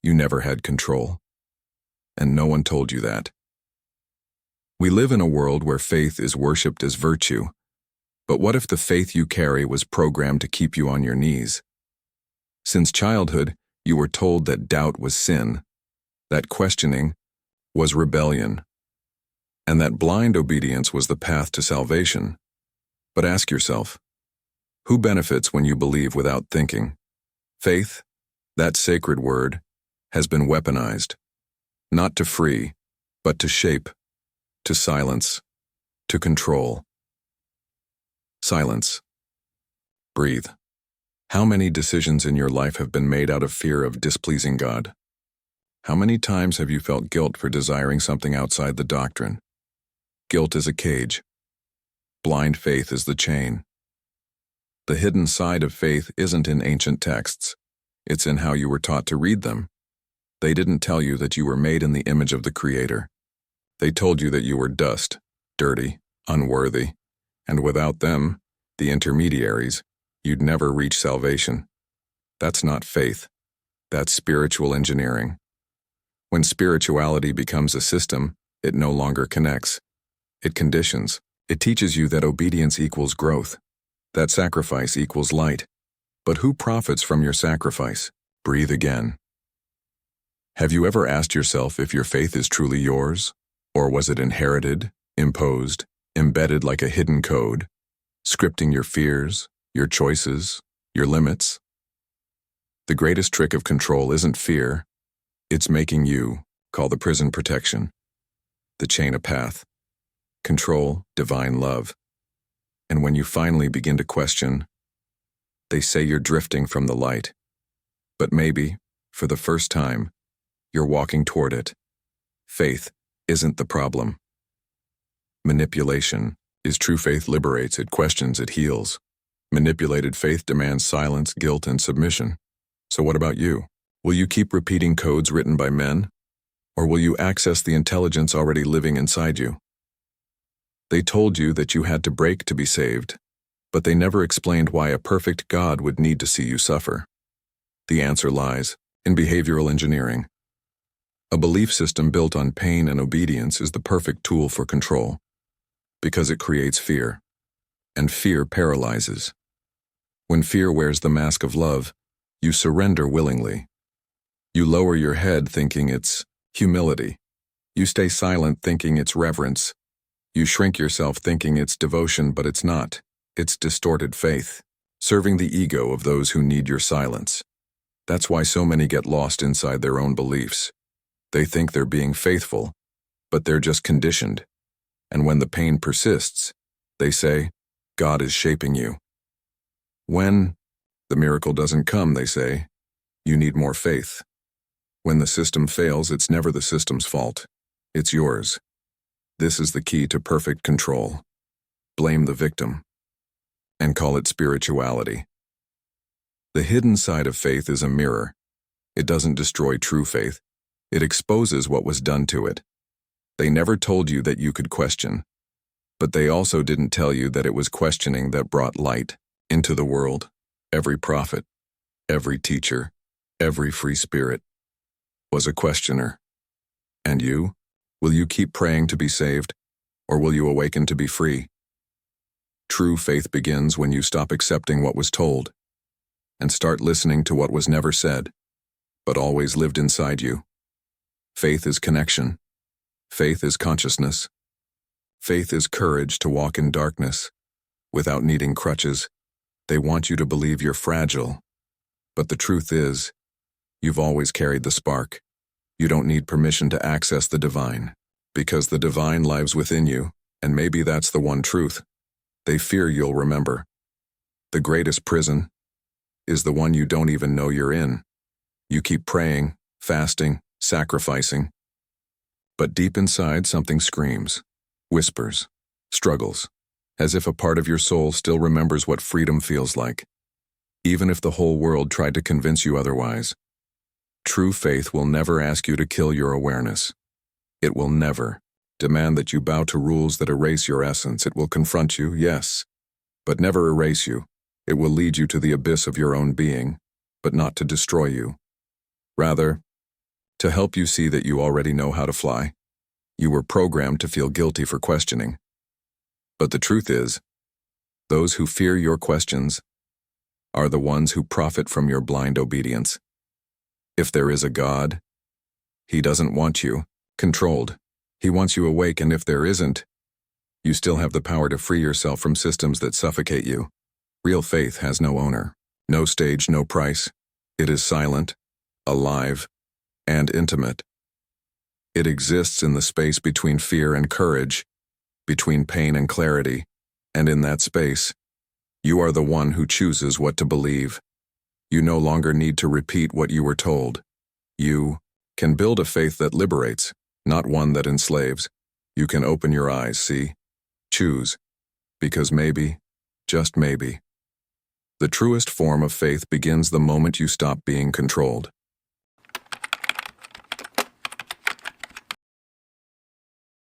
you never had control. And no one told you that. We live in a world where faith is worshipped as virtue. But what if the faith you carry was programmed to keep you on your knees? Since childhood, you were told that doubt was sin, that questioning was rebellion, and that blind obedience was the path to salvation. But ask yourself, who benefits when you believe without thinking? Faith, that sacred word, has been weaponized, not to free, but to shape, to silence, to control. Silence. Breathe. How many decisions in your life have been made out of fear of displeasing God? How many times have you felt guilt for desiring something outside the doctrine? Guilt is a cage. Blind faith is the chain. The hidden side of faith isn't in ancient texts. It's in how you were taught to read them. They didn't tell you that you were made in the image of the Creator. They told you that you were dust, dirty, unworthy, and without them, the intermediaries, you'd never reach salvation. That's not faith. That's spiritual engineering. When spirituality becomes a system, it no longer connects. It conditions. It teaches you that obedience equals growth, that sacrifice equals light. But who profits from your sacrifice? Breathe again. Have you ever asked yourself if your faith is truly yours? Or was it inherited, imposed, embedded like a hidden code, scripting your fears, your choices, your limits? The greatest trick of control isn't fear. It's making you call the prison protection, the chain a path, control, divine love. And when you finally begin to question, they say you're drifting from the light. But maybe, for the first time, you're walking toward it. Faith isn't the problem. Manipulation is. True faith liberates, it questions, it heals. Manipulated faith demands silence, guilt, and submission. So what about you? Will you keep repeating codes written by men? Or will you access the intelligence already living inside you? They told you that you had to break to be saved, but they never explained why a perfect God would need to see you suffer. The answer lies in behavioral engineering. A belief system built on pain and obedience is the perfect tool for control, because it creates fear, and fear paralyzes. When fear wears the mask of love, you surrender willingly. You lower your head thinking it's humility. You stay silent thinking it's reverence. You shrink yourself thinking it's devotion, but it's not. It's distorted faith, serving the ego of those who need your silence. That's why so many get lost inside their own beliefs. They think they're being faithful, but they're just conditioned. And when the pain persists, they say, God is shaping you. When the miracle doesn't come, they say, you need more faith. When the system fails, it's never the system's fault. It's yours. This is the key to perfect control. Blame the victim and call it spirituality. The hidden side of faith is a mirror. It doesn't destroy true faith. It exposes what was done to it. They never told you that you could question, but they also didn't tell you that it was questioning that brought light into the world. Every prophet, every teacher, every free spirit was a questioner. And you? Will you keep praying to be saved, or will you awaken to be free? True faith begins when you stop accepting what was told and start listening to what was never said, but always lived inside you. Faith is connection. Faith is consciousness. Faith is courage to walk in darkness without needing crutches. They want you to believe you're fragile, but the truth is, you've always carried the spark. You don't need permission to access the divine, because the divine lives within you, and maybe that's the one truth they fear you'll remember. The greatest prison is the one you don't even know you're in. You keep praying, fasting, sacrificing, but deep inside something screams, whispers, struggles, as if a part of your soul still remembers what freedom feels like, even if the whole world tried to convince you otherwise. True faith will never ask you to kill your awareness. It will never demand that you bow to rules that erase your essence. It will confront you, yes, but never erase you. It will lead you to the abyss of your own being, but not to destroy you. Rather, to help you see that you already know how to fly. You were programmed to feel guilty for questioning. But the truth is, those who fear your questions are the ones who profit from your blind obedience. If there is a God, He doesn't want you controlled. He wants you awake, and if there isn't, you still have the power to free yourself from systems that suffocate you. Real faith has no owner, no stage, no price. It is silent, alive, and intimate. It exists in the space between fear and courage, between pain and clarity, and in that space, you are the one who chooses what to believe. You no longer need to repeat what you were told. You can build a faith that liberates, not one that enslaves. You can open your eyes, see, choose, because maybe, just maybe, the truest form of faith begins the moment you stop being controlled.